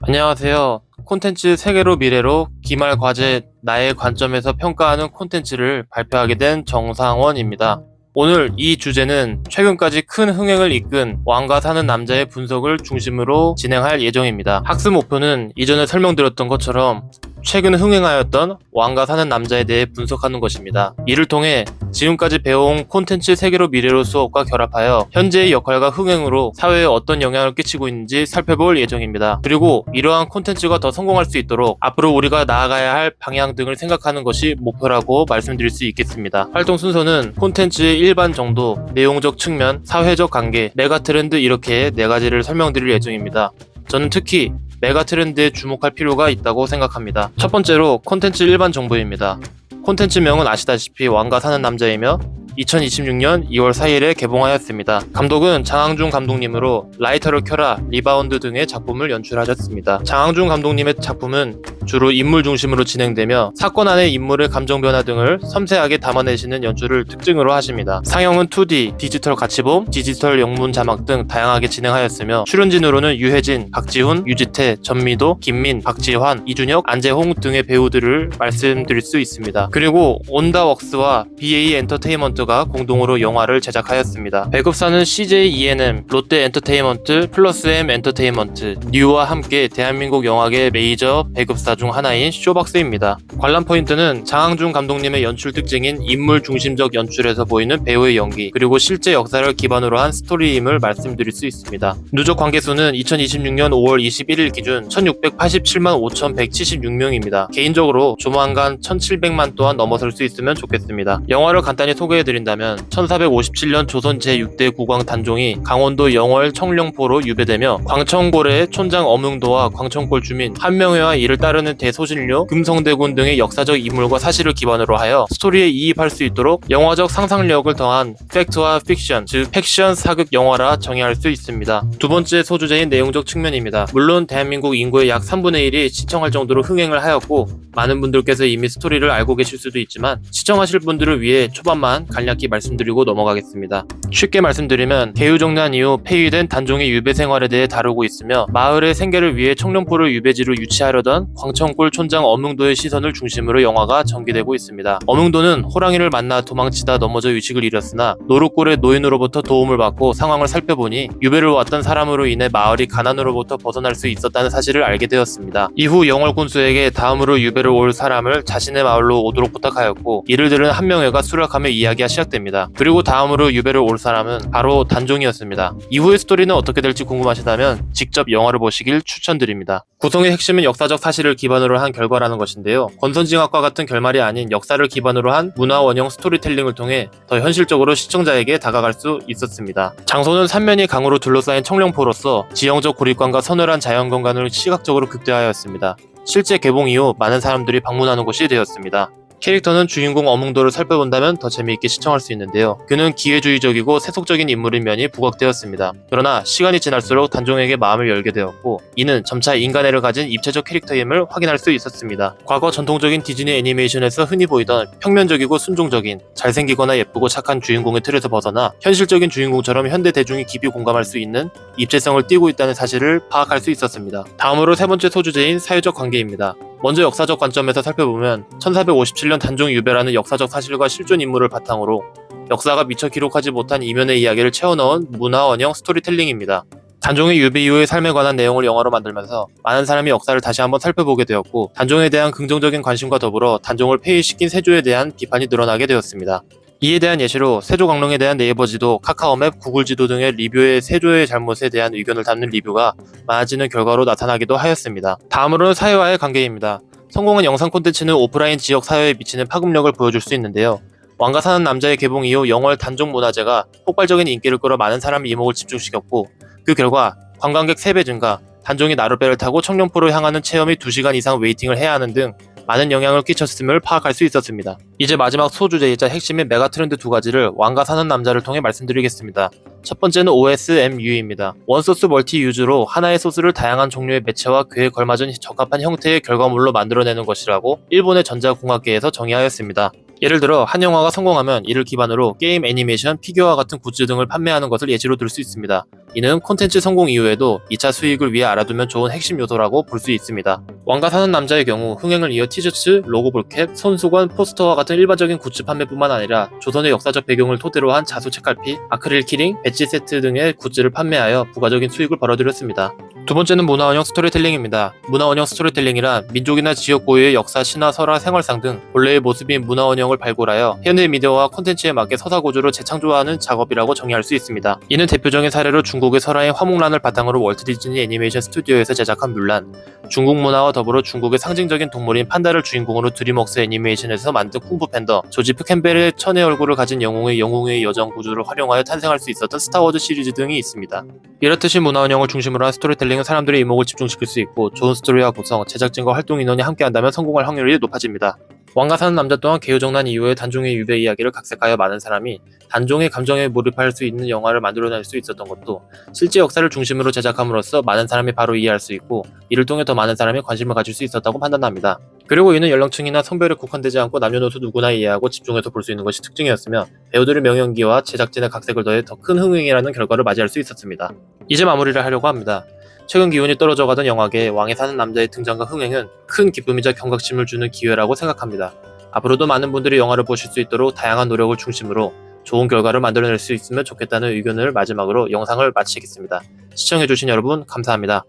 안녕하세요. 콘텐츠 세계로 미래로 기말 과제 나의 관점에서 평가하는 콘텐츠를 발표하게 된 정상원입니다. 오늘 이 주제는 최근까지 큰 흥행을 이끈 왕가 사는 남자의 분석을 중심으로 진행할 예정입니다. 학습 목표는 이전에 설명드렸던 것처럼 최근 흥행하였던 왕가 사는 남자에 대해 분석하는 것입니다. 이를 통해 지금까지 배워온 콘텐츠 세계로 미래로 수업과 결합하여 현재의 역할과 흥행으로 사회에 어떤 영향을 끼치고 있는지 살펴볼 예정입니다. 그리고 이러한 콘텐츠가 더 성공할 수 있도록 앞으로 우리가 나아가야 할 방향 등을 생각하는 것이 목표라고 말씀드릴 수 있겠습니다. 활동 순서는 콘텐츠의 일반 정도, 내용적 측면, 사회적 관계, 메가 트렌드 이렇게 4가지를 설명드릴 예정입니다. 저는 특히 메가 트렌드에 주목할 필요가 있다고 생각합니다. 첫 번째로 콘텐츠 일반 정보입니다. 콘텐츠명은 아시다시피 왕가 사는 남자이며 2026년 2월 4일에 개봉하였습니다. 감독은 장항준 감독님으로 라이터를 켜라, 리바운드 등의 작품을 연출하셨습니다. 장항준 감독님의 작품은 주로 인물 중심으로 진행되며 사건 안의 인물의 감정 변화 등을 섬세하게 담아내시는 연출을 특징으로 하십니다. 상영은 2D, 디지털 가치봄, 디지털 영문 자막 등 다양하게 진행하였으며 출연진으로는 유해진, 박지훈, 유지태, 전미도, 김민, 박지환, 이준혁, 안재홍 등의 배우들을 말씀드릴 수 있습니다. 그리고 온다웍스와 BA 엔터테인먼트가 공동으로 영화를 제작하였습니다. 배급사는 CJ ENM, 롯데 엔터테인먼트, 플러스 M 엔터테인먼트, 뉴와 함께 대한민국 영화계 메이저 배급사 중 하나인 쇼박스입니다. 관람 포인트는 장항준 감독님의 연출 특징인 인물 중심적 연출에서 보이는 배우의 연기, 그리고 실제 역사를 기반으로 한 스토리임을 말씀드릴 수 있습니다. 누적 관계수는 2026년 5월 21일 기준 1687만 5176명입니다. 개인적으로 조만간 1700만 또한 넘어설 수 있으면 좋겠습니다. 영화를 간단히 소개해드린다면 1457년 조선 제6대 국왕 단종이 강원도 영월 청령포로 유배되며 광천골의 촌장 엄흥도와 광천골 주민 한명회와 이를 따르는 대소신료, 금성대군 등의 역사적 인물과 사실을 기반으로 하여 스토리에 이입할 수 있도록 영화적 상상력을 더한 팩트와 픽션, 즉 팩션 사극 영화라 정의할 수 있습니다. 두 번째 소주제인 내용적 측면입니다. 물론 대한민국 인구의 약 3분의 1이 시청할 정도로 흥행을 하였고 많은 분들께서 이미 스토리를 알고 계실 수도 있지만 시청하실 분들을 위해 초반만 간략히 말씀드리고 넘어가겠습니다. 쉽게 말씀드리면 개유정난 이후 폐위된 단종의 유배 생활에 대해 다루고 있으며 마을의 생계를 위해 청령포를 유배지로 유치하려던 광천골 촌장 엄흥도의 시선을 중심으로 영화가 전개되고 있습니다. 엄흥도는 호랑이를 만나 도망치다 넘어져 의식을 잃었으나 노릇골의 노인으로부터 도움을 받고 상황을 살펴보니 유배를 왔던 사람으로 인해 마을이 가난으로부터 벗어날 수 있었다는 사실을 알게 되었습니다. 이후 영월군수에게 다음으로 유배를 올 사람을 자신의 마을로 오도록 부탁하였고 이를 들은 한명회가 수락하며 이야기가 시작됩니다. 그리고 다음으로 유배를 올 사람은 바로 단종이었습니다. 이후의 스토리는 어떻게 될지 궁금하시다면 직접 영화를 보시길 추천드립니다. 구성의 핵심은 역사적 사실을 기반으로 한 결과라는 것인데요. 권선징악과 같은 결말이 아닌 역사를 기반으로 한 문화 원형 스토리텔링을 통해 더 현실적으로 시청자에게 다가갈 수 있었습니다. 장소는 삼면이 강으로 둘러싸인 청령포로서 지형적 고립감과 서늘한 자연경관을 시각적으로 극대화하였습니다. 실제 개봉 이후 많은 사람들이 방문하는 곳이 되었습니다. 캐릭터는 주인공 엄흥도를 살펴본다면 더 재미있게 시청할 수 있는데요. 그는 기회주의적이고 세속적인 인물인 면이 부각되었습니다. 그러나 시간이 지날수록 단종에게 마음을 열게 되었고 이는 점차 인간애를 가진 입체적 캐릭터임을 확인할 수 있었습니다. 과거 전통적인 디즈니 애니메이션에서 흔히 보이던 평면적이고 순종적인 잘생기거나 예쁘고 착한 주인공의 틀에서 벗어나 현실적인 주인공처럼 현대 대중이 깊이 공감할 수 있는 입체성을 띠고 있다는 사실을 파악할 수 있었습니다. 다음으로 세 번째 소주제인 사회적 관계입니다. 먼저 역사적 관점에서 살펴보면 1457년 단종 유배라는 역사적 사실과 실존 인물을 바탕으로 역사가 미처 기록하지 못한 이면의 이야기를 채워넣은 문화 원형 스토리텔링입니다. 단종의 유배 이후의 삶에 관한 내용을 영화로 만들면서 많은 사람이 역사를 다시 한번 살펴보게 되었고 단종에 대한 긍정적인 관심과 더불어 단종을 폐위시킨 세조에 대한 비판이 늘어나게 되었습니다. 이에 대한 예시로 세조강릉에 대한 네이버 지도, 카카오맵, 구글 지도 등의 리뷰에 세조의 잘못에 대한 의견을 담는 리뷰가 많아지는 결과로 나타나기도 하였습니다. 다음으로는 사회와의 관계입니다. 성공한 영상 콘텐츠는 오프라인 지역 사회에 미치는 파급력을 보여줄 수 있는데요. 왕가 사는 남자의 개봉 이후 영월 단종 문화재가 폭발적인 인기를 끌어 많은 사람의 이목을 집중시켰고 그 결과 관광객 3배 증가, 단종이 나룻배를 타고 청령포로 향하는 체험이 2시간 이상 웨이팅을 해야 하는 등 많은 영향을 끼쳤음을 파악할 수 있었습니다. 이제 마지막 소주제이자 핵심인 메가트렌드 2가지를 왕가 사는 남자를 통해 말씀드리겠습니다. 첫 번째는 OSMU입니다. 원소스 멀티 유즈로 하나의 소스를 다양한 종류의 매체와 그에 걸맞은 적합한 형태의 결과물로 만들어내는 것이라고 일본의 전자공학계에서 정의하였습니다. 예를 들어 한 영화가 성공하면 이를 기반으로 게임, 애니메이션, 피규어와 같은 굿즈 등을 판매하는 것을 예시로 들 수 있습니다. 이는 콘텐츠 성공 이후에도 2차 수익을 위해 알아두면 좋은 핵심 요소라고 볼 수 있습니다. 왕가 사는 남자의 경우 흥행을 이어 티셔츠, 로고 볼캡, 손수건, 포스터와 같은 일반적인 굿즈 판매뿐만 아니라 조선의 역사적 배경을 토대로 한 자수 책갈피, 아크릴 키링, 배지 세트 등의 굿즈를 판매하여 부가적인 수익을 벌어들였습니다. 두 번째는 문화원형 스토리텔링입니다. 문화원형 스토리텔링이란 민족이나 지역 고유의 역사, 신화, 설화, 생활상 등 본래의 모습인 문화원형을 발굴하여 현대 미디어와 콘텐츠에 맞게 서사구조를 재창조하는 작업이라고 정의할 수 있습니다. 이는 대표적인 사례로 중국의 설화인 화목란을 바탕으로 월트 디즈니 애니메이션 스튜디오에서 제작한 뮬란, 중국 문화와 더불어 중국의 상징적인 동물인 판다를 주인공으로 드림웍스 애니메이션에서 만든 쿵푸 팬더, 조지프 캠벨의 천의 얼굴을 가진 영웅의 여정 구조를 활용하여 탄생할 수 있었던 스타워즈 시리즈 등이 있습니다. 이렇듯이 문화원형을 중심으로 한 스토리텔링은 사람들의 이목을 집중시킬 수 있고 좋은 스토리와 구성, 제작진과 활동 인원이 함께한다면 성공할 확률이 높아집니다. 왕가 사는 남자 또한 개요정난 이후에 단종의 유배 이야기를 각색하여 많은 사람이 단종의 감정에 몰입할 수 있는 영화를 만들어낼 수 있었던 것도 실제 역사를 중심으로 제작함으로써 많은 사람이 바로 이해할 수 있고 이를 통해 더 많은 사람이 관심을 가질 수 있었다고 판단합니다. 그리고 이는 연령층이나 성별에 국한되지 않고 남녀노소 누구나 이해하고 집중해서 볼 수 있는 것이 특징이었으며 배우들의 명연기와 제작진의 각색을 더해 더 큰 흥행이라는 결과를 맞이할 수 있었습니다. 이제 마무리를 하려고 합니다. 최근 기운이 떨어져가던 영화계에 왕에 사는 남자의 등장과 흥행은 큰 기쁨이자 경각심을 주는 기회라고 생각합니다. 앞으로도 많은 분들이 영화를 보실 수 있도록 다양한 노력을 중심으로 좋은 결과를 만들어낼 수 있으면 좋겠다는 의견을 마지막으로 영상을 마치겠습니다. 시청해주신 여러분 감사합니다.